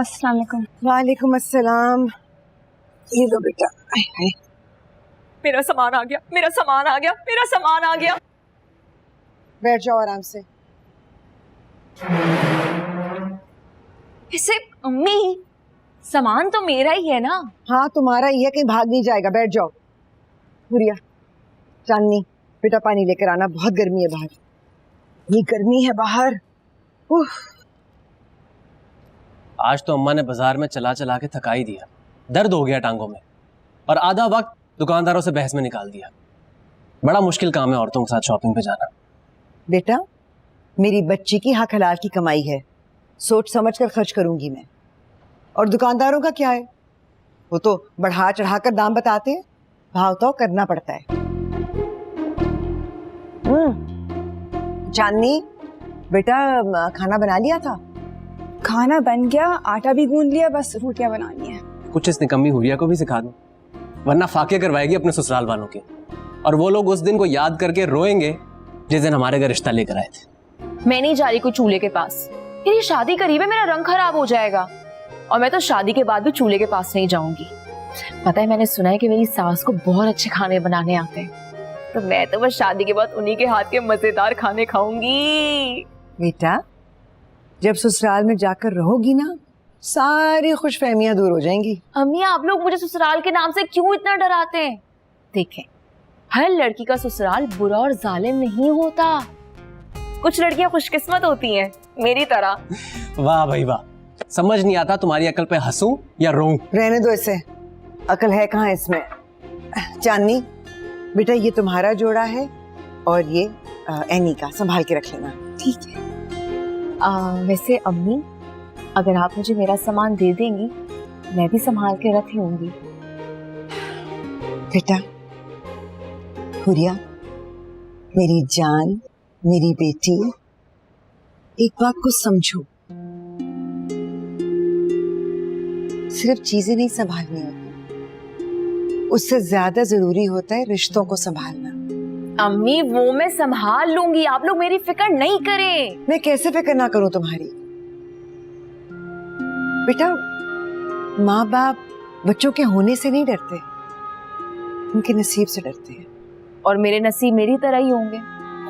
अस्सलाम वालेकुम। वालेकुम अस्सलाम। ये लो बेटा। आए हाय, मेरा सामान आ गया, मेरा सामान आ गया, मेरा सामान आ गया। बैठ जाओ आराम से। इसे अम्मी, सामान तो मेरा ही है ना। हाँ तुम्हारा ही है, कहीं भाग नहीं जाएगा। बैठ जाओ। गुड़िया, चांदनी बेटा पानी लेकर आना, बहुत गर्मी है बाहर। ये गर्मी है बाहर। उफ। आज तो अम्मा ने बाजार में चला चला के थका ही दिया, दर्द हो गया टांगों में, और आधा वक्त दुकानदारों से बहस में निकाल दिया। बड़ा मुश्किल काम है औरतों के साथ शॉपिंग पे जाना। बेटा, मेरी बच्ची की हक हलाल की कमाई है, सोच समझ कर खर्च करूंगी मैं। और दुकानदारों का क्या है, वो तो बढ़ा चढ़ाकर दाम बताते हैं, भाव तो करना पड़ता है। चांदनी बेटा, खाना बना लिया था? खाना बन गया, आटा भी गूंद लिया, बस रोटियां बनानी है। कुछ इस निकम्मी हुरिया को भी सिखा दो, वरना फाके करवाएगी अपने ससुराल वालों के, और वो लोग उस दिन को याद करके रोएंगे जिस दिन हमारे घर रिश्ता लेकर आए थे। मैं नहीं जा रही कोई चूल्हे के पास। मेरी शादी करीब है, मेरा रंग खराब हो जाएगा। और मैं तो शादी के बाद भी चूल्हे के पास नहीं जाऊंगी। पता है, मैंने सुना है कि मेरी सास को बहुत अच्छे खाने बनाने आते हैं, तो मैं तो बस शादी के बाद उन्हीं के हाथ के मजेदार खाने खाऊंगी। बेटा, जब ससुराल में जाकर रहोगी ना, सारी खुशफहमियां दूर हो जाएंगी। अम्मी, आप लोग मुझे ससुराल के नाम से क्यों इतना डराते हैं? देखें, हर लड़की का ससुराल बुरा और जालिम नहीं होता। कुछ लड़कियां खुशकिस्मत होती हैं, मेरी तरह। वाह भाई वाह, समझ नहीं आता तुम्हारी अकल पे हंसूं या रोऊं। रहने दो इसे, अकल है कहाँ इसमें। चांदनी बेटा, ये तुम्हारा जोड़ा है और ये एनी का, संभाल के रख लेना। ठीक है। वैसे अम्मी, अगर आप मुझे मेरा सामान दे देंगी, मैं भी संभाल के रख लूंगी। बेटा, हुरिया मेरी जान, मेरी बेटी, एक बात को समझो, सिर्फ चीजें नहीं संभालनी होती, उससे ज्यादा जरूरी होता है रिश्तों को संभालना। अम्मी, वो मैं संभाल लूंगी, आप लोग मेरी फिक्र नहीं करें। मैं कैसे फिक्र ना करूं तुम्हारी? बेटा, माँ बाप बच्चों के होने से नहीं डरते, उनके नसीब से डरते हैं। और मेरे नसीब मेरी तरह ही होंगे,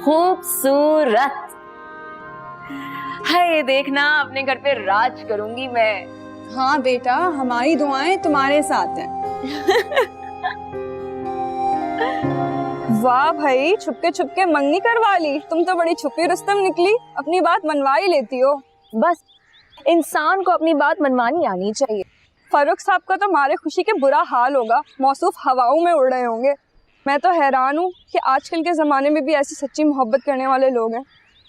खूबसूरत। है, देखना अपने घर पे राज करूंगी मैं। हाँ बेटा, हमारी दुआएं तुम्हारे साथ हैं। वाह भाई, छुपके मंगनी करवा ली। तुम तो बड़ी छुपी रुस्तम निकली, अपनी बात मनवा ही लेती हो। बस इंसान को अपनी बात मनवानी आनी चाहिए। फारूक साहब का तो मारे खुशी के बुरा हाल होगा, मौसूफ हवाओं में उड़ रहे होंगे। मैं तो हैरान हूँ कि आजकल के ज़माने में भी ऐसी सच्ची मोहब्बत करने वाले लोग हैं,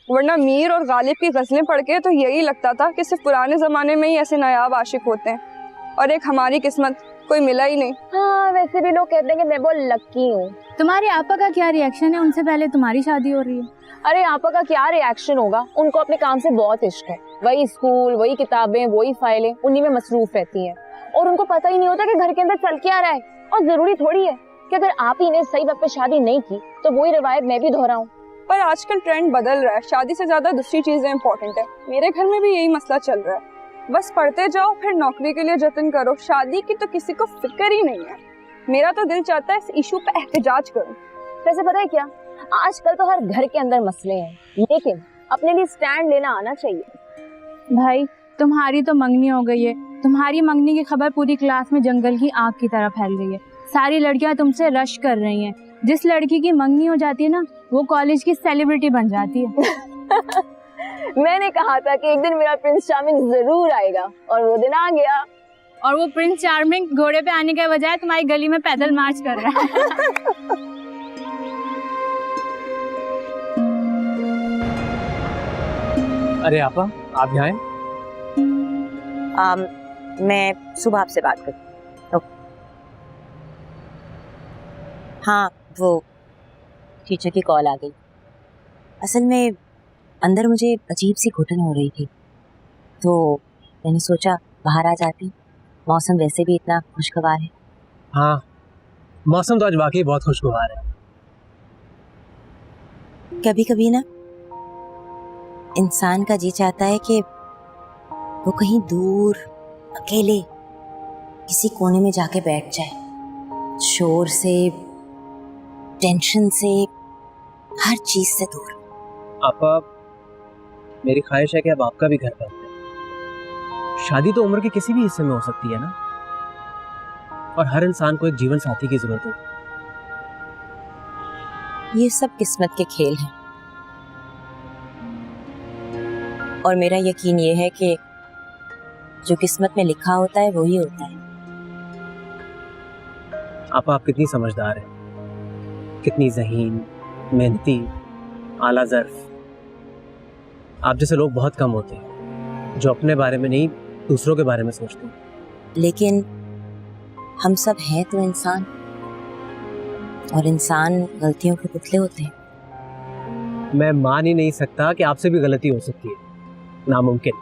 वरना मीर और गालिब की गज़लें पढ़ के तो यही लगता था कि सिर्फ पुराने ज़माने में ही ऐसे नायाब आशिक होते हैं, और एक हमारी किस्मत कोई मिला ही नहीं। हाँ, वैसे भी लोग कहते हैं कि मैं बहुत लकी हूँ। तुम्हारे आपा का क्या रिएक्शन है? उनसे पहले तुम्हारी शादी हो रही है। अरे आपा का क्या रिएक्शन होगा, उनको अपने काम से बहुत इश्क है। वही स्कूल, वही किताबें, वही फाइलें, उन्हीं में मसरूफ रहती हैं, और उनको पता ही नहीं होता कि घर के अंदर चल क्या रहा है। और जरूरी थोड़ी है कि अगर आप ही ने सही वक्त पे शादी नहीं की तो वही रिवायत मैं भी दोहराऊं। पर आजकल ट्रेंड बदल रहा है, शादी से ज्यादा दूसरी चीजें इंपॉर्टेंट है। मेरे घर में भी यही मसला चल रहा है, बस पढ़ते जाओ फिर नौकरी के लिए जतन करो, शादी की तो किसी को फिक्र ही नहीं है। मेरा तो दिल चाहता है इस इशू पे एहतजाज करूं। वैसे पता है क्या, आजकल तो हर घर के अंदर मसले हैं, लेकिन अपने लिए स्टैंड लेना आना चाहिए। भाई, तुम्हारी तो मंगनी हो गई है। तुम्हारी मंगनी की खबर पूरी क्लास में जंगल की आग की तरह फैल गई है। सारी लड़कियां तुमसे रश कर रही हैं। जिस लड़की की मंगनी हो जाती है ना, वो कॉलेज की सेलिब्रिटी बन जाती है। मैंने कहा था कि एक दिन मेरा प्रिंस चार्मिंग जरूर आएगा, और वो दिन आ गया। और वो प्रिंस चार्मिंग घोड़े पे आने के बजाय तुम्हारी गली में पैदल मार्च कर रहा है। अरे आपा, आप यहाँ हैं? मैं सुबह आपसे बात करती हूँ। हाँ, वो टीचर की कॉल आ गई। असल में अंदर मुझे अजीब सी घुटन हो रही थी, तो मैंने सोचा बाहर आ जाती। मौसम वैसे भी इतना खुशगवार है। हाँ, मौसम तो आज वाकई बहुत खुशगवार है। कभी कभी ना इंसान का जी चाहता है कि वो कहीं दूर अकेले किसी कोने में जाके बैठ जाए, शोर से, टेंशन से, हर चीज से दूर। आपा, मेरी ख्वाहिश है कि अब आपका भी घर बन जाए। शादी तो उम्र के किसी भी हिस्से में हो सकती है ना, और हर इंसान को एक जीवन साथी की जरूरत है। ये सब किस्मत के खेल हैं, और मेरा यकीन ये है कि जो किस्मत में लिखा होता है वही होता है। आप कितनी समझदार हैं, कितनी ज़हीन, मेहनती, आला ज़र्फ। आप जैसे लोग बहुत कम होते हैं जो अपने बारे में नहीं दूसरों के बारे में सोचते हैं। लेकिन हम सब हैं तो इंसान, और इंसान गलतियों के पुतले होते हैं। मैं मान ही नहीं सकता कि आपसे भी गलती हो सकती है, नामुमकिन।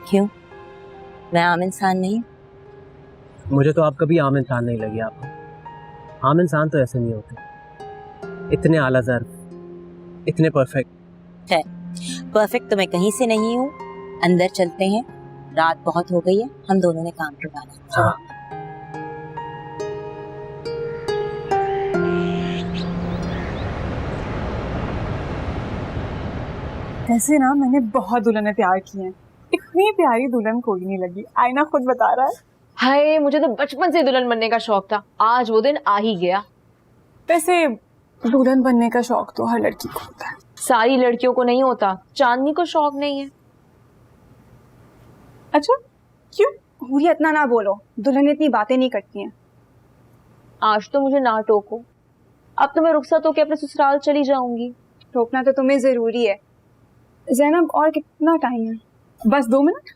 क्यों? मैं आम इंसान नहीं? मुझे तो आप कभी आम इंसान नहीं लगी। आपको आम इंसान तो ऐसे नहीं होते, इतने आला ज़र्फ, इतने परफेक्ट। है, परफेक्ट तो मैं कहीं से नहीं हूँ। अंदर चलते हैं, रात बहुत हो गई है, हम दोनों ने काम करवाना है। हाँ। वैसे ना मैंने बहुत दुल्हनें तैयार की हैं, इतनी प्यारी दुल्हन कोई नहीं लगी। आईना खुद बता रहा है। हाय, मुझे तो बचपन से दुल्हन बनने का शौक था, आज वो दिन आ ही गया। वैसे दुल्हन बनने का शौक तो हर लड़की को होता है। सारी लड़कियों को नहीं होता, चांदनी को शौक नहीं है। अच्छा, क्यों? हुरिया इतना ना बोलो, दुल्हन इतनी बातें नहीं करती हैं। आज तो मुझे ना टोको, अब तो मैं रुखसत होके अपने ससुराल चली जाऊंगी। टोकना तो तुम्हें जरूरी है। ज़ैनब, और कितना टाइम है? बस 2 मिनट।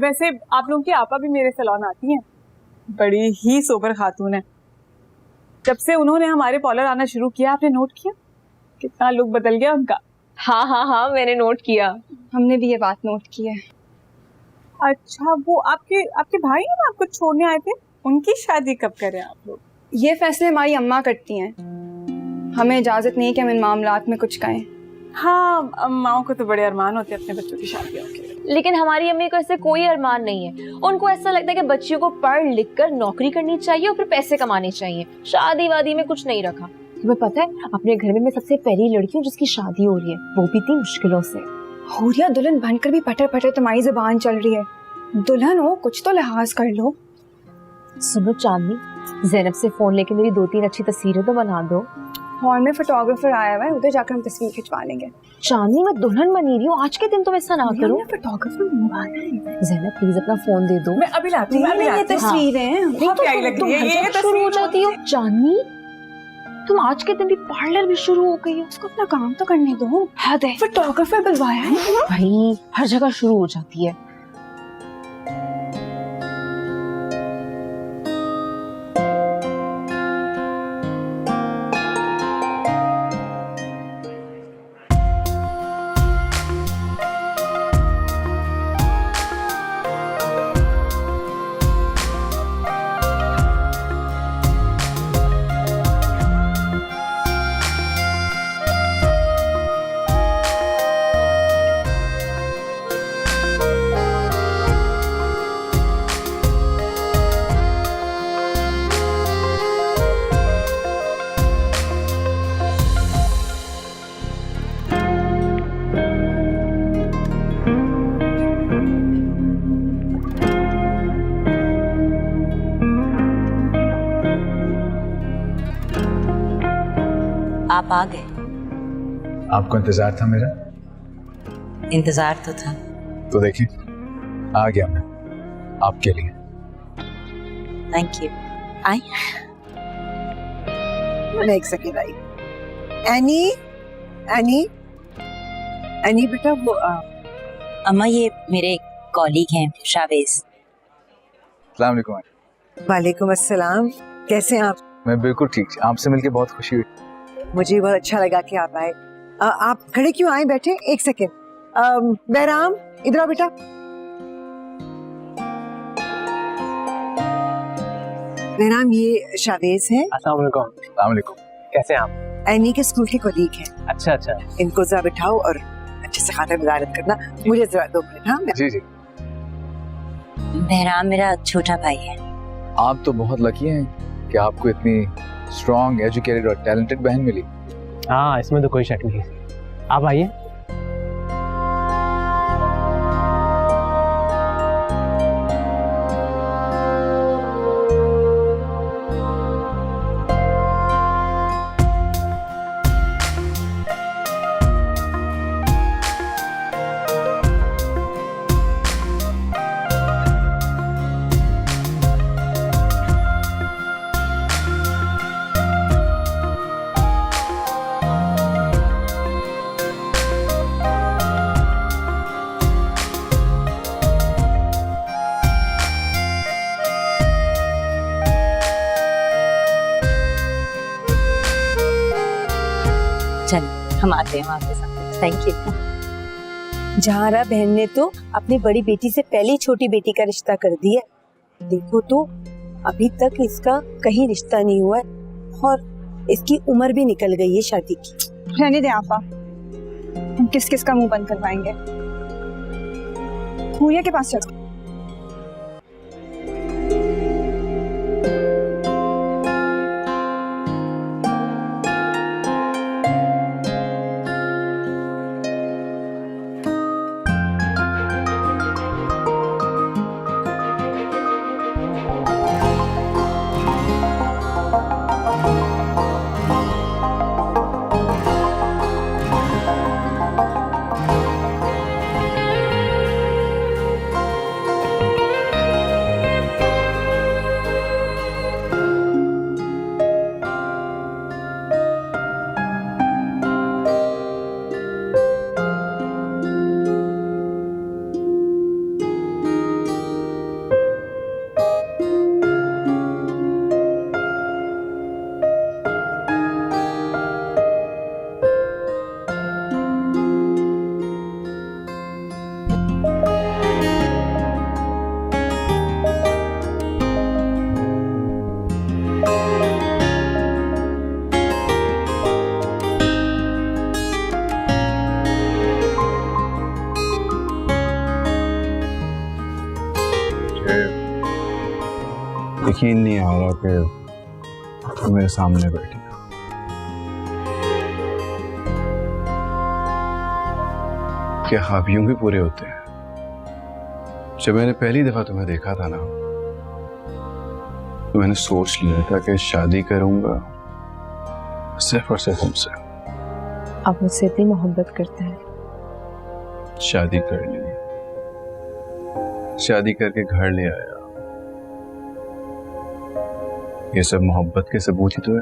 वैसे आप लोगों की आपा भी मेरे सैलून आती हैं, बड़ी ही सोबर खातून है। जब से उन्होंने हमारे पार्लर आना शुरू किया, आपने नोट किया कितना लुक बदल गया उनका? हाँ हाँ हाँ, मैंने नोट किया। हमने भी ये बात नोट की है। अच्छा, वो आपके भाई हैं ना, आपको छोड़ने आए थे, उनकी शादी कब करें आप लोग? ये फैसले हमारी अम्मा करती हैं, हमें इजाजत नहीं कि हम इन मामलात में कुछ कहें। हाँ, अम्माओं को तो बड़े अरमान होते हैं अपने बच्चों की शादियों के। लेकिन हमारी अम्मी को ऐसे कोई अरमान नहीं है। उनको ऐसा लगता है कि बच्चियों को पढ़ लिख कर नौकरी करनी चाहिए और फिर पैसे कमाने चाहिए। शादी वादी में कुछ नहीं रखा। तुम्हें पता है, अपने घर में मैं सबसे पहली लड़की हूँ जिसकी शादी हो रही है, वो भी इतनी मुश्किलों से। हुरिया, दुल्हन बनकर भी पटर पटर तुम्हारी जुबान चल रही है। दुल्हन हो, कुछ तो लिहाज कर लो। सुनो चांदनी, ज़ैनब से फोन लेके मेरी 2-3 अच्छी तस्वीरें तो बना दो। हॉल में फोटोग्राफर आया हुआ है, उधर जाकर हम तस्वीर खिंचवा लेंगे। चांदनी, मैं दुल्हन बनी रही हूँ, आज के दिन तुम ऐसा ना करो। फोटोग्राफर मंगवाना है। ज़ैनब प्लीज अपना फोन दे दो। मैं अभी लाती हूँ, अभी ये लाती हूँ। तस्वीरें हैं। बहुत प्यारी लग रही है ये शुरू हो तस्वीर। जाती हो। चांदनी, तुम आज के दिन भी पार्लर भी शुरू हो गई हो। उसको अपना काम तो करने दो। हद है, फोटोग्राफर बुलवाया है। भाई हर जगह शुरू हो जाती है। आप आ गए। आपको इंतजार था मेरा? इंतजार तो था। तो देखिए, आ गया मैं आपके लिए। Thank you. आई एक सेकेंड आई। एनी एनी एनी बेटा, वो अम्मा, ये मेरे कॉलीग हैं, शावेज। अस्सलाम वालेकुम। वालेकुम अस्सलाम। कैसे हैं आप? मैं बिल्कुल ठीक, आपसे मिलके बहुत खुशी हुई। मुझे बहुत अच्छा लगा कि आप आए। आप खड़े क्यों आए? बैठे एक सेकेंड। बहराम, इधर आओ बेटा। बहराम, ये शावेज हैं, अस्सलाम वालेकुम। अस्सलाम वालेकुम। कैसे हैं आप? एनी के स्कूल के कोलीग हैं। अच्छा अच्छा। इनको जरा बिठाओ और अच्छे से खातिर वजारत करना, मुझे जरा 2 मिनट। हाँ जी जी। बहराम मेरा छोटा भाई है। आप तो बहुत लकी हैं कि आपको इतनी स्ट्रॉन्ग, एजुकेटेड और टैलेंटेड बहन मिली। हाँ, इसमें तो कोई शक नहीं है। आप आइए। चल हम आते हैं आपके साथ। Thank you. जहारा बहन ने तो अपनी बड़ी बेटी से पहले ही छोटी बेटी का रिश्ता कर दिया। देखो तो अभी तक इसका कहीं रिश्ता नहीं हुआ है और इसकी उम्र भी निकल गई है शादी की। रहने दे आपा, हम किस किस का मुंह बंद करवाएंगे। हुरिया के पास चलो। यकीन नहीं आ रहा कि मेरे सामने बैठी हो। क्या ख्वाब यूं भी पूरे होते हैं? जब मैंने पहली दफा तुम्हें देखा था ना, तो मैंने सोच लिया था कि शादी करूंगा सिर्फ और सिर्फ तुमसे। आप मुझसे इतनी मोहब्बत करते हैं। शादी कर ली, शादी करके घर ले आया। ये सब मोहब्बत के सबूत ही तो है।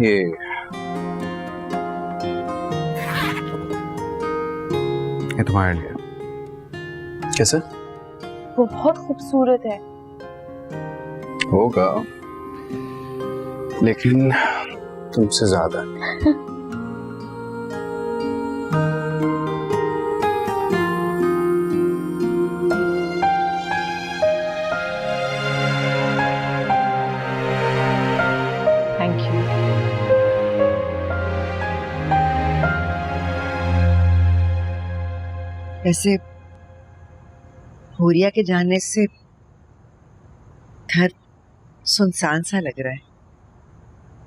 ये तुम्हारे लिए। कैसे? वो बहुत खूबसूरत है। होगा, लेकिन तुमसे ज्यादा। Thank you. वैसे हुरिया के जाने से घर सुनसान सा लग रहा है।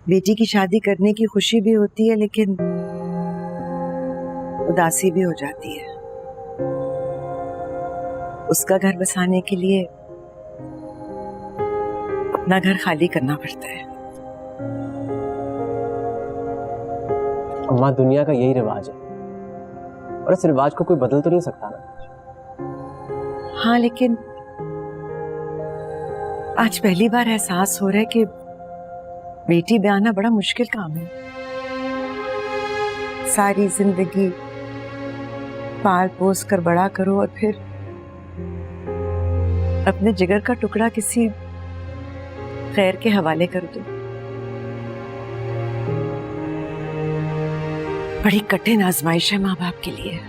बेटी की शादी करने की खुशी भी होती है, लेकिन उदासी भी हो जाती है। उसका घर बसाने के लिए अपना घर खाली करना पड़ता है। अम्मा, दुनिया का यही रिवाज है और इस रिवाज को कोई बदल तो नहीं सकता ना। हाँ, लेकिन आज पहली बार एहसास हो रहा है कि बेटी ब्याहना बड़ा मुश्किल काम है। सारी जिंदगी पाल पोस कर बड़ा करो और फिर अपने जिगर का टुकड़ा किसी गैर के हवाले कर दो। बड़ी कठिन आजमाइश है माँ बाप के लिए।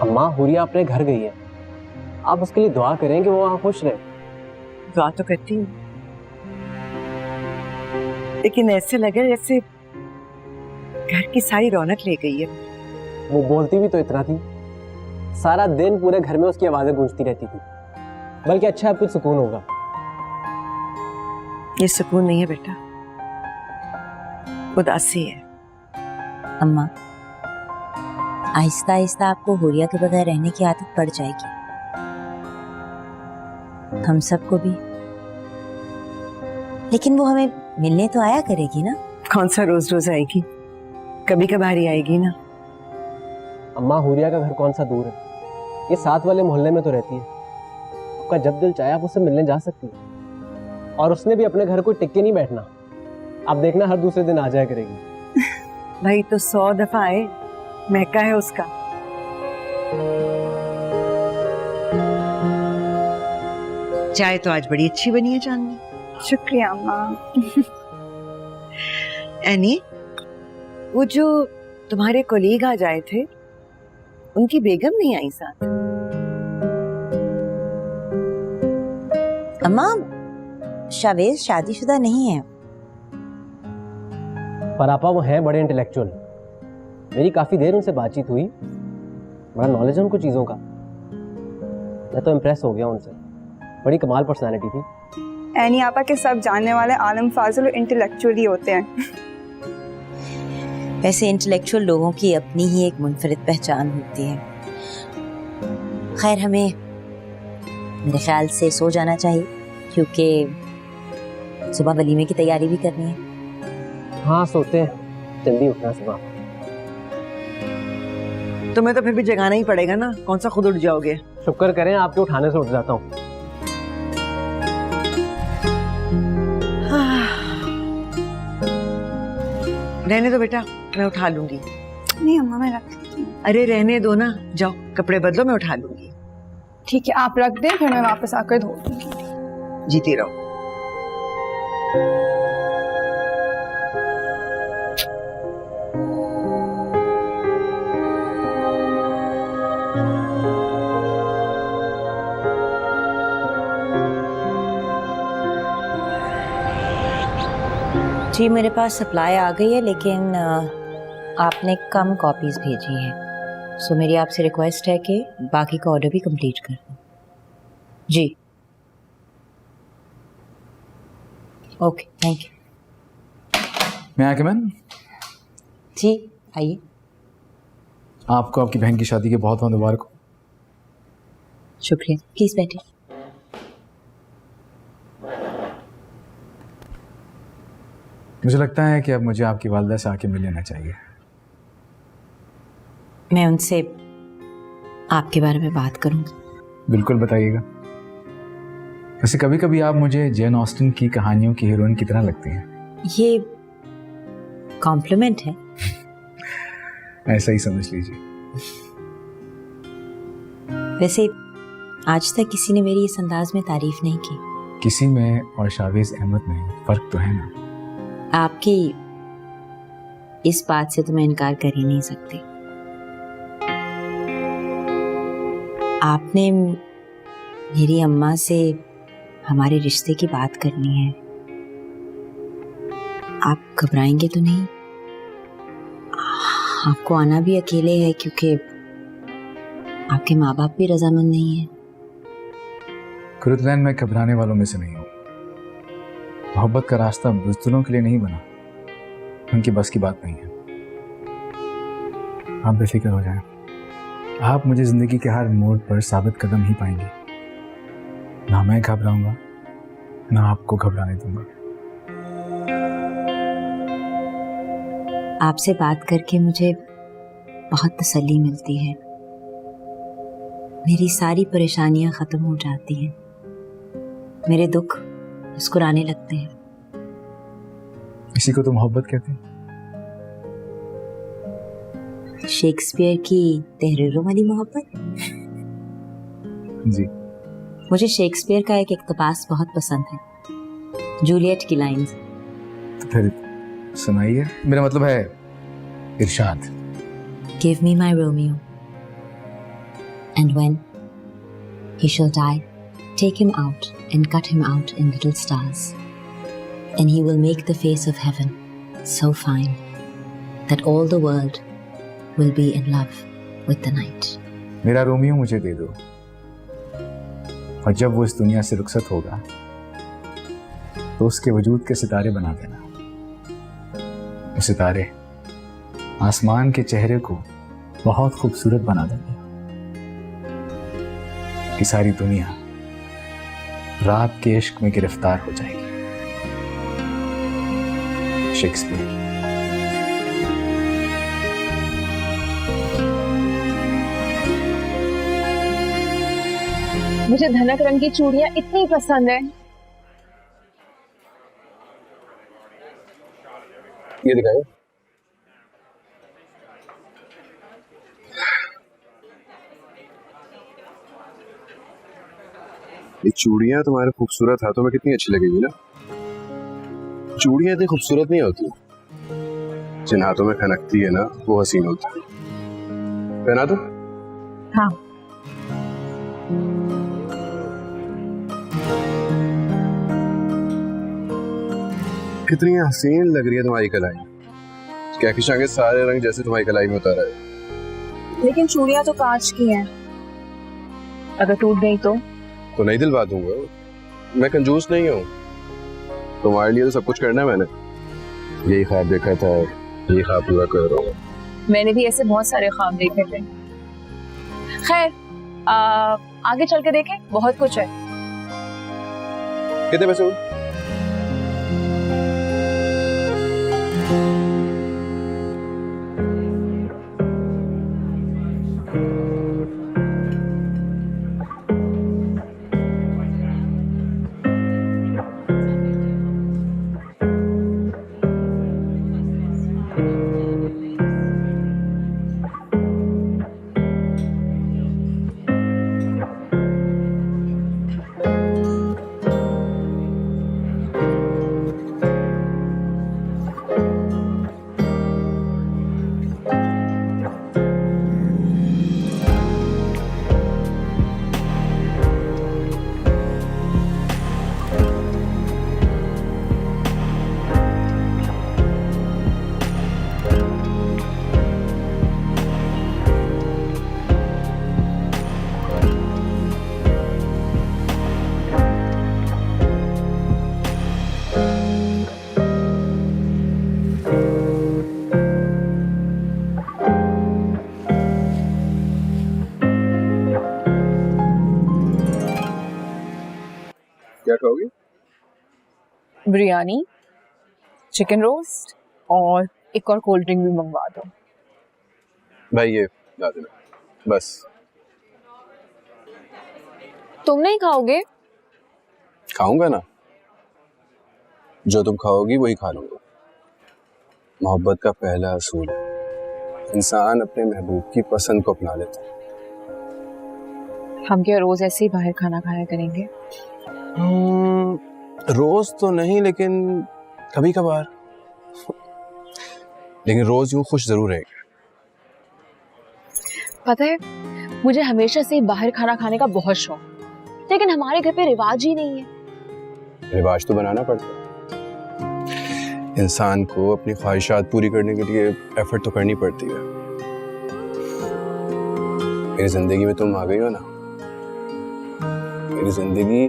अम्मा, हुरिया अपने घर गई है, आप उसके लिए दुआ करें कि वो वहां खुश रहे। दुआ तो करती हूँ, लेकिन ऐसे लगे जैसे घर की सारी रौनक ले गई है। वो बोलती भी तो इतना थी, सारा दिन पूरे घर में उसकी आवाजें गूंजती रहती थी। बल्कि अच्छा अब कुछ सुकून होगा। ये सुकून नहीं है बेटा, उदासी है। अम्मा, आहिस्ता आहिस्ता आपको हुरिया के बगैर रहने की आदत पड़ जाएगी, हम सबको भी। लेकिन वो हमें मिलने तो आया करेगी ना? कौन सा रोज रोज आएगी, कभी कभार ही आएगी ना। अम्मा, हुरिया का घर कौन सा दूर है, ये साथ वाले मोहल्ले में तो रहती है। आपका जब दिल चाहे आप उससे मिलने जा सकती है। और उसने भी अपने घर को टिक के नहीं बैठना, आप देखना हर दूसरे दिन आ जाया करेगी। भाई तो 100 दफा आए, महका है उसका। चाय तो आज बड़ी अच्छी बनी है चांदनी। शुक्रिया अम्मा। एनी, वो जो तुम्हारे कोलीग आज आए थे, उनकी बेगम नहीं आई साथ? अम्मा, शावेज शादीशुदा नहीं है। पर आपा वो है बड़े इंटेलेक्चुअल। मेरी काफी देर उनसे बातचीत हुई, बड़ा नॉलेज है उनको चीजों का। मैं तो इम्प्रेस हो गया उनसे, बड़ी कमाल पर्सनालिटी थी। एनी आपा के सब जानने वाले आलम फाजिल इंटेलेक्चुअल ही होते हैं। वैसे इंटेलेक्चुअल लोगों की अपनी ही एक मुनफरिद पहचान होती है। खैर, हमें मेरे ख्याल से सो जाना चाहिए, क्योंकि सुबह वलीमे की तैयारी भी करनी है। हाँ, सोते हैं, जल्दी उठना सुबह। तुम्हें तो फिर भी जगाना ही पड़ेगा ना, कौन सा खुद उठ जाओगे। शुक्र करें आपके उठाने से उठ जाता हूँ। रहने दो बेटा, मैं उठा लूंगी। नहीं अम्मा, मैं रख देती हूँ। अरे रहने दो ना, जाओ कपड़े बदलो, मैं उठा लूंगी। ठीक है, आप रख दें, फिर मैं वापस आकर धो दूंगी। जीती रहो। जी, मेरे पास सप्लाई आ गई है, लेकिन आपने कम कॉपीज भेजी हैं। सो मेरी आपसे रिक्वेस्ट है कि बाकी का ऑर्डर भी कंप्लीट कर दें। जी, ओके, थैंक यू। मैं आके मैम, जी आइए। आपको आपकी बहन की शादी के बहुत बहुत मुबारक हो। शुक्रिया, प्लीज बैठिए। मुझे लगता है कि अब मुझे आपकी वालिदा से आके मिल लेना चाहिए। मैं उनसे आपके बारे में बात करूंगी। बिल्कुल, बताइएगा। वैसे कभी कभी आप मुझे जेन ऑस्टिन की कहानियों की हीरोइन की तरह लगती हैं। ये कॉम्प्लीमेंट है। ऐसा ही समझ लीजिए। वैसे आज तक किसी ने मेरी इस अंदाज में तारीफ नहीं की। किसी में और शावेज अहमद में फर्क तो है ना। आपकी इस बात से तो मैं इनकार कर ही नहीं सकती। आपने मेरी अम्मा से हमारे रिश्ते की बात करनी है। आप घबराएंगे तो नहीं? आपको आना भी अकेले है, क्योंकि आपके माँ बाप भी रजामंद नहीं है। कुरुतलैन, मैं घबराने वालों में से नहीं हूँ। मोहब्बत का रास्ता बुज़दिलों के लिए नहीं बना, उनकी बस की बात नहीं है। आप बेफिक्र हो जाएं। आप मुझे जिंदगी के हर मोड़ पर साबित कदम ही पाएंगे। ना मैं घबराऊंगा, ना आपको घबराने दूंगा। आपसे बात करके मुझे बहुत तसल्ली मिलती है। मेरी सारी परेशानियां खत्म हो जाती हैं। मेरे दुख मुस्कुराने लगते हैं। इसी को तो मोहब्बत कहते हैं। शेक्सपियर की तहरीरों वाली मोहब्बत। जी, मुझे शेक्सपियर का एक इक़्तिबास बहुत पसंद है, जूलियट की लाइंस। तो फिर सुनाइए। मेरा मतलब है इरशाद। Give me my Romeo, and when he shall die, take him out and cut him out in little stars, and he will make the face of heaven so fine that all the world will be in love with the night. मेरा Romeo मुझे दे दो, और जब वो इस दुनिया से रुखसत होगा तो उसके वजूद के सितारे बना देना। वो सितारे आसमान के चेहरे को बहुत खूबसूरत बना देंगे कि सारी दुनिया रात के इश्क में गिरफ्तार हो जाएगी। शेक्सपियर। मुझे धनक रंग की चूड़ियां इतनी पसंद है। ये दिखाओ। ये चूड़ियां तुम्हारे खूबसूरत हाथों में कितनी अच्छी लगेगी ना। चूड़ियां इतनी खूबसूरत नहीं होती, जिन हाथों में खनकती है ना वो हसीन होती है। पहना दो। हाँ। कितनी हसीन लग रही है तुम्हारी कलाई। कहकशां के सारे रंग जैसे तुम्हारी कलाई में उतारा है। लेकिन चूड़ियां तो कांच की हैं, अगर टूट गई तो नहीं दिलवा दूंगा। मैं कंजूस नहीं हूँ, तुम्हारे लिए तो सब कुछ करना है मैंने। यही ख्वाब देखा था, यही ख्वाब पूरा कर रहा हूँ। मैंने भी ऐसे बहुत सारे ख्वाब देखे थे। खैर आगे चल के देखें, बहुत कुछ है। कितने पैसे हुए? क्या खाओगी? बिरयानी, चिकन रोस्ट और एक और कोल्ड ड्रिंक भी मंगवा दो। भाई ये ला देना बस। तुम नहीं खाओगे? खाऊंगा ना, जो तुम खाओगी वही खा लूंगा। मोहब्बत का पहला असूल है, इंसान अपने महबूब की पसंद को अपना लेता है। हम क्या रोज ऐसे ही बाहर खाना खाया करेंगे? रोज तो नहीं, लेकिन कभी कभार। लेकिन रोज यूं खुश जरूर रहेंगे। पता है, मुझे हमेशा से बाहर खाना खाने का बहुत शौक, लेकिन हमारे घर पे रिवाज ही नहीं है। रिवाज तो बनाना पड़ता है। इंसान को अपनी ख्वाहिशात पूरी करने के लिए एफर्ट तो करनी पड़ती है। मेरी जिंदगी में तुम आ गई हो ना, मेरी जिंदगी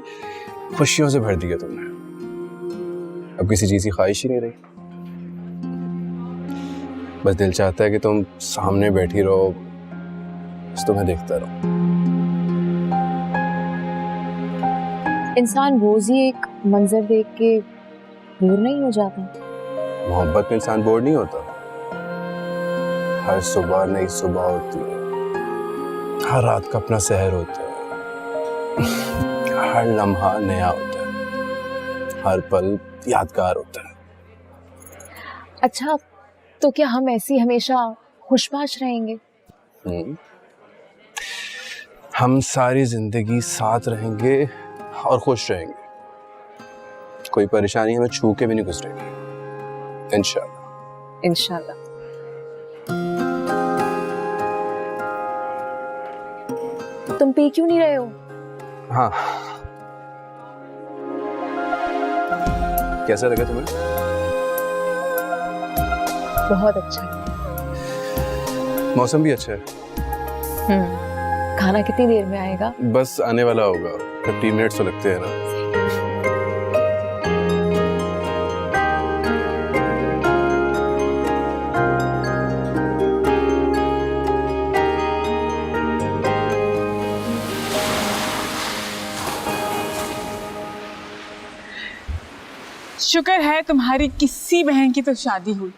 खुशियों से भर दी है तुमने। अब किसी चीज की ख्वाहिश ही नहीं रही, बस दिल चाहता है कि तुम सामने बैठी रहो, बस तुम्हें देखता रहो। इंसान रोज ही एक मंजर देख के बोर नहीं हो जाता? मोहब्बत में इंसान बोर नहीं होता। हर सुबह नई सुबह होती है, हर रात का अपना सहर होता है। हर लम्हा नया होता है, हर पल यादगार होता है। अच्छा, तो क्या हम ऐसी हमेशा खुशबाश रहेंगे? हम सारी जिंदगी साथ रहेंगे और खुश रहेंगे। कोई परेशानी हमें छू के भी नहीं गुजरेगी, इंशाल्लाह। इंशाल्लाह। तुम पी क्यों नहीं रहे हो? हाँ, कैसा लगा तुम्हें? बहुत अच्छा है। मौसम भी अच्छा है। खाना कितनी देर में आएगा? बस आने वाला होगा, 15 मिनट्स तो लगते हैं ना। शुक्र है तुम्हारी किसी बहन की तो शादी हुई।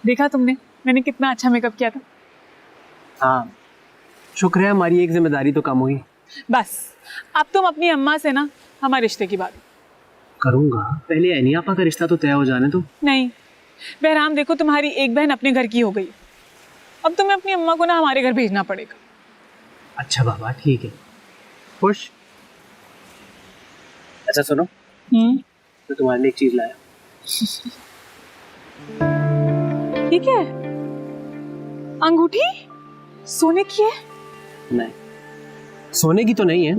देखा तुमने मैंने कितना अच्छा मेकअप किया था। हाँ, शुक्र है हमारी एक जिम्मेदारी तो कम हुई। बस अब तुम अपनी अम्मा से ना हमारे रिश्ते की बात करूंगा, पहले एनी आपा का रिश्ता तो तय हो जाने दो। नहीं बहराम, देखो तुम्हारी एक बहन अपने घर की हो गई, अब तुम्हें अपनी अम्मा को ना हमारे घर भेजना पड़ेगा। अच्छा बाबा ठीक है, खुश। अच्छा सुनो, मैं तुम्हारे लिए एक चीज लाया। ठीक है, अंगूठी सोने की है? नहीं, सोने की तो नहीं है,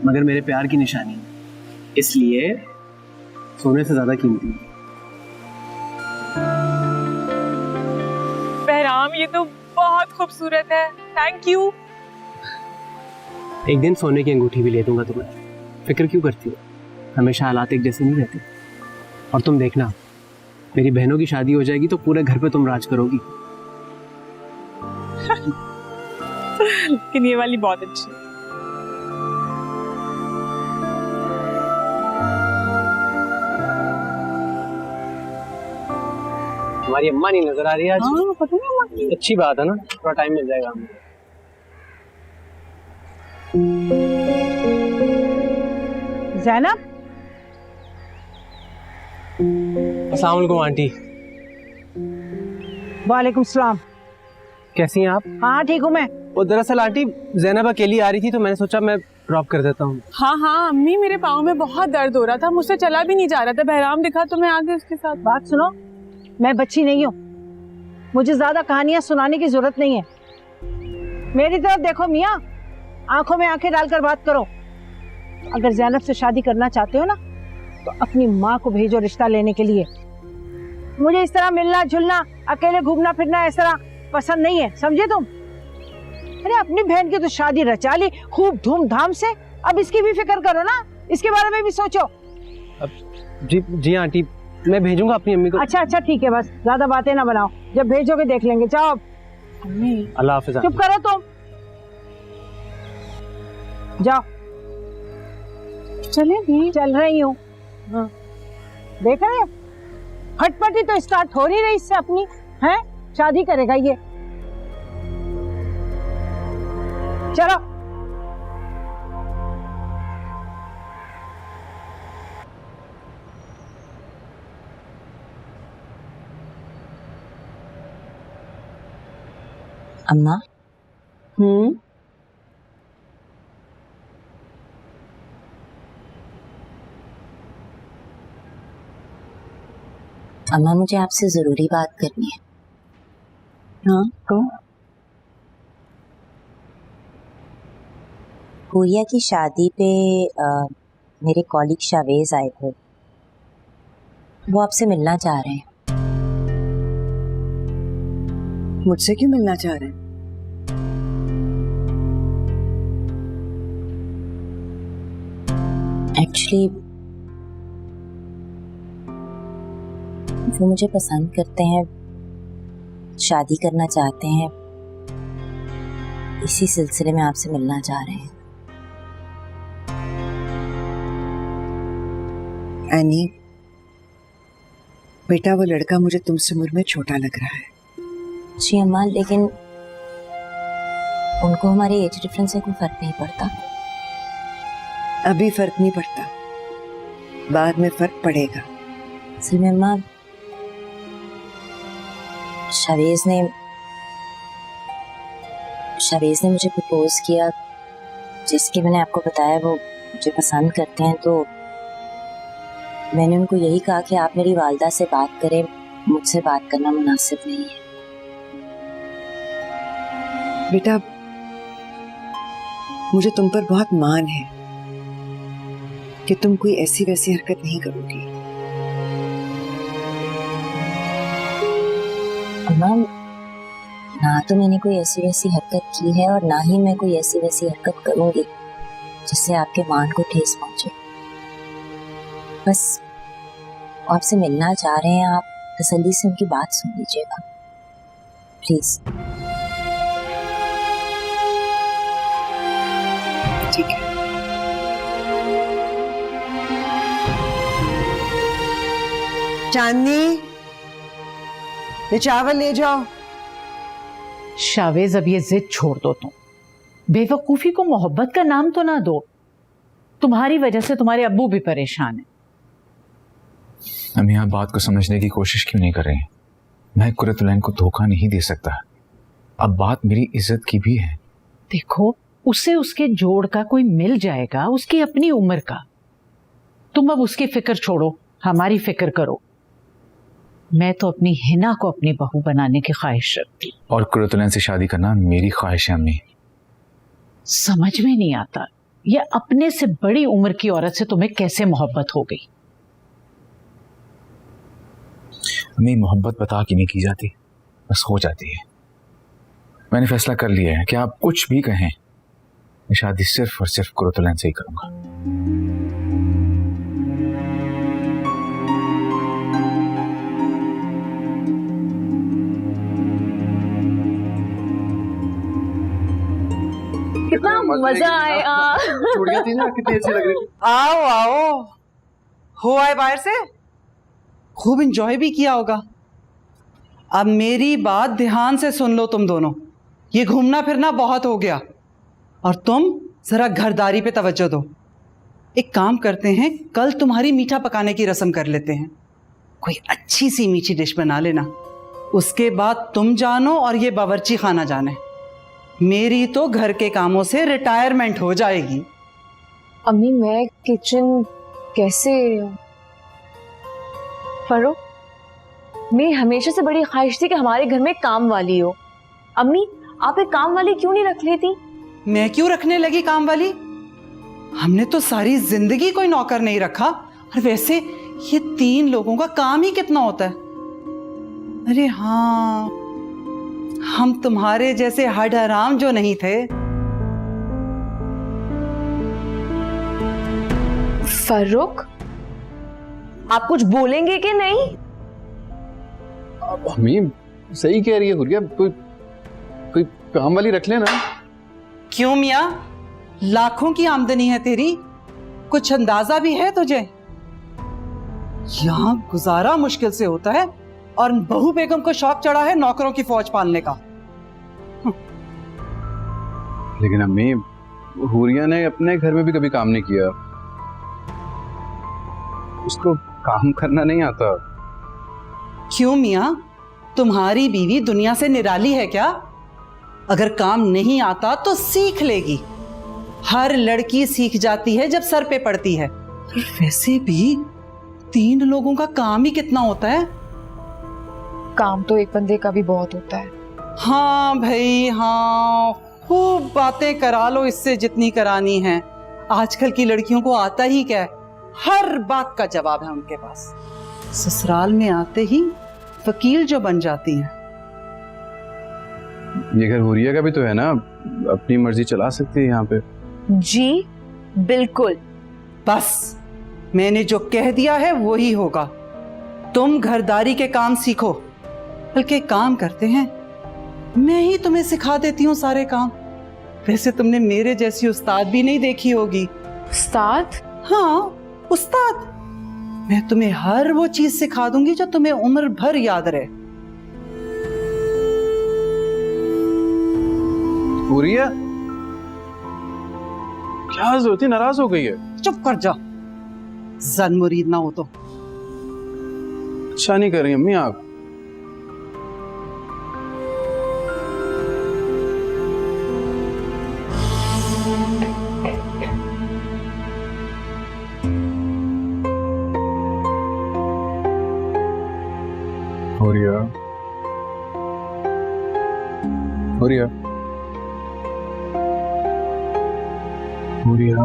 मगर मेरे प्यार की निशानी है, इसलिए सोने से ज्यादा कीमती है। बहराम ये तो बहुत खूबसूरत है, थैंक यू। एक दिन सोने की अंगूठी भी ले दूंगा तुम्हें, फिक्र क्यों करती हो? हमेशा हालात एक जैसे नहीं रहते। और तुम देखना, मेरी बहनों की शादी हो जाएगी तो पूरे घर पे तुम राज करोगी। लेकिन ये वाली बहुत अच्छी है। तुम्हारी अम्मा नहीं नजर आ रही है आज? हाँ, पता नहीं। अच्छी बात है ना, थोड़ा टाइम मिल जाएगा हमें। ज़ैनब, अस्सलाम वालेकुम आंटी। वालेकुम सलाम। कैसी हैं आप? हाँ ठीक हूँ मैं। वो दरअसल आंटी ज़ैनब अकेली आ रही थी तो मैंने सोचा मैं ड्रॉप कर देता हूँ। हाँ हाँ अम्मी, मेरे पाँव में बहुत दर्द हो रहा था, मुझसे चला भी नहीं जा रहा था। बहराम दिखा तो मैं आ गई उसके साथ। बात सुनो, मैं बच्ची नहीं हूँ, मुझे ज्यादा कहानियां सुनाने की जरूरत नहीं है। मेरी तरफ देखो मियाँ, आंखों में आंखें डालकर बात करो। अगर ज़ैनब से शादी करना चाहते हो ना तो अपनी माँ को भेजो रिश्ता लेने के लिए। मुझे इस तरह मिलना जुलना, अकेले घूमना फिरना इस तरह पसंद नहीं है, समझे तुम? अरे अपनी बहन की तो शादी रचा ली खूब धूमधाम से, अब इसकी भी फिक्र करो ना, इसके बारे में भी सोचो। जी जी आंटी, मैं भेजूंगा अपनी अम्मी को। अच्छा अच्छा ठीक है, बस ज्यादा बातें ना बनाओ, जब भेजोगे देख लेंगे। जाओ अम्मी, अल्लाह हाफिज़। चुप करो तुम, जाओ। चले भी चल रही हूँ। देख रहे हो, फटफटी तो स्टार्ट हो नहीं रही इससे अपनी, है? शादी करेगा ये। चलो अम्मा, अम्मा मुझे आपसे जरूरी बात करनी है। हाँ कहो। हुरिया की शादी पे मेरे कॉलीग शावेज आए थे, वो आपसे मिलना चाह रहे हैं। मुझसे क्यों मिलना चाह रहे हैं? एक्चुअली वो मुझे पसंद करते हैं, शादी करना चाहते हैं, इसी सिलसिले में आपसे मिलना चाह रहे हैं। एनी, बेटा वो लड़का मुझे तुमसे उम्र में छोटा लग रहा है। जी अम्मा, लेकिन उनको हमारे एज डिफरेंस से कोई फर्क नहीं पड़ता। अभी फर्क नहीं पड़ता, बाद में फर्क पड़ेगा। असल में अम्मा, शावेज ने मुझे प्रपोज किया, जिसके मैंने आपको बताया वो मुझे पसंद करते हैं, तो मैंने उनको यही कहा कि आप मेरी वालिदा से बात करें, मुझसे बात करना मुनासिब नहीं है। बेटा मुझे तुम पर बहुत मान है कि तुम कोई ऐसी वैसी हरकत नहीं करोगी। अम्मा ना तो मैंने कोई ऐसी वैसी हरकत की है और ना ही मैं कोई ऐसी वैसी हरकत करूंगी जिससे आपके मान को ठेस पहुंचे। बस आपसे मिलना चाह रहे हैं, आप तसल्ली से उनकी बात सुन लीजिएगा प्लीज। ठीक है। चांदनी, ये चावल ले जाओ। शावेज, अब ये जिद छोड़ दो तुम। बेवकूफी को मोहब्बत का नाम तो ना दो। तुम्हारी वजह से तुम्हारे अब्बू भी परेशान है। अम्मी, आप बात को समझने की कोशिश क्यों नहीं कर रहे हैं? मैं कुरतुलैन को धोखा नहीं दे सकता। अब बात मेरी इज्जत की भी है। देखो, उसे उसके जोड़ का कोई मिल जाएगा, उसकी अपनी उम्र का। तुम अब उसकी फिक्र छोड़ो, हमारी फिक्र करो। मैं तो अपनी हिना को अपनी बहू बनाने की ख्वाहिश रखती। और कुरतुलैन से शादी करना मेरी ख्वाहिश है अम्मी। समझ में नहीं आता, ये अपने से बड़ी उम्र की औरत से तुम्हें कैसे मोहब्बत हो गई? अम्मी, मोहब्बत बता के नहीं की जाती, बस हो जाती है। मैंने फैसला कर लिया है कि आप कुछ भी कहें, मैं शादी सिर्फ और सिर्फ कुरतुलैन से ही करूंगा। कितना मजा आया। चूड़ियां थी ना, कितनी अच्छी लग रही थी। आओ आओ, हो आए बाहर से, खूब एंजॉय भी किया होगा। अब मेरी बात ध्यान से सुन लो तुम दोनों, ये घूमना फिरना बहुत हो गया और तुम जरा घरदारी पे तवज्जो दो। एक काम करते हैं, कल तुम्हारी मीठा पकाने की रस्म कर लेते हैं। कोई अच्छी सी मीठी डिश बना लेना, उसके बाद तुम जानो और ये बावर्ची खाना जाने। मेरी तो घर के कामों से रिटायरमेंट हो जाएगी। अम्मी, मैं किचन कैसे? फरो, मेरी हमेशा से बड़ी ख्वाहिश थी कि हमारे घर में काम वाली हो। अम्मी, आप एक काम वाली क्यों नहीं रख लेती? मैं क्यों रखने लगी काम वाली? हमने तो सारी जिंदगी कोई नौकर नहीं रखा। और वैसे ये 3 लोगों का काम ही कितना होता है। अरे हाँ, हम तुम्हारे जैसे हड हराम जो नहीं थे। फर्रुख, आप कुछ बोलेंगे कि नहीं? अम्मी सही कह रही है हुरिया, कोई काम वाली रख लेना। क्यों मियाँ, लाखों की आमदनी है तेरी, कुछ अंदाजा भी है तुझे? यहाँ गुजारा मुश्किल से होता है और बहू बेगम को शौक चढ़ा है नौकरों की फौज पालने का। लेकिन अम्मी, हुरिया ने अपने घर में भी कभी काम नहीं किया, उसको काम करना नहीं आता। क्यों मियाँ, तुम्हारी बीवी दुनिया से निराली है क्या? अगर काम नहीं आता तो सीख लेगी। हर लड़की सीख जाती है जब सर पे पड़ती है। वैसे भी 3 लोगों का काम ही कितना होता है। काम तो एक बंदे का भी बहुत होता है। हाँ भाई हाँ, खूब बातें करा लो इससे जितनी करानी है। आजकल की लड़कियों को आता ही क्या है, हर बात का जवाब है उनके पास। ससुराल में आते ही वकील जो बन जाती हैं। ये घर हुरिया का भी तो है ना, अपनी मर्जी चला सकती है यहाँ पे। जी बिल्कुल। बस मैंने जो कह दिया है वो ही होगा। तुम घरदारी के काम सीखो, बल्कि काम करते हैं, मैं ही तुम्हें सिखा देती हूँ सारे काम। वैसे तुमने मेरे जैसी उस्ताद भी नहीं देखी होगी। उस्ताद? हाँ उस्ताद, मैं तुम्हें हर वो चीज सिखा दूंगी जो तुम्हें उम्र भर याद रहे। हुरिया क्या जरूरत है, नाराज हो गई है? चुप कर जा, जन मुरीद ना हो तो। अच्छा नहीं कर रही अम्मी आप। हुरिया, हुरिया, हुरिया,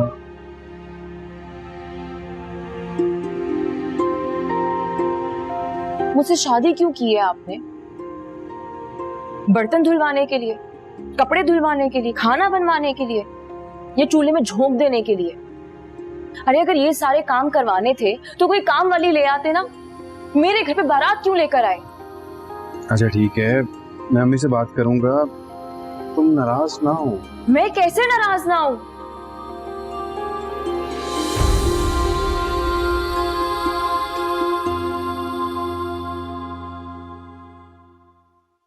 मुझसे शादी क्यों की है आपने? बर्तन धुलवाने के लिए, कपड़े धुलवाने के लिए, खाना बनवाने के लिए, ये चूल्हे में झोंक देने के लिए। अरे अगर ये सारे काम करवाने थे तो कोई काम वाली ले आते ना। मेरे घर पे बारात क्यों लेकर आए? अच्छा ठीक है, मैं अम्मी से बात करूंगा, तुम नाराज ना हो। मैं कैसे नाराज ना हूँ?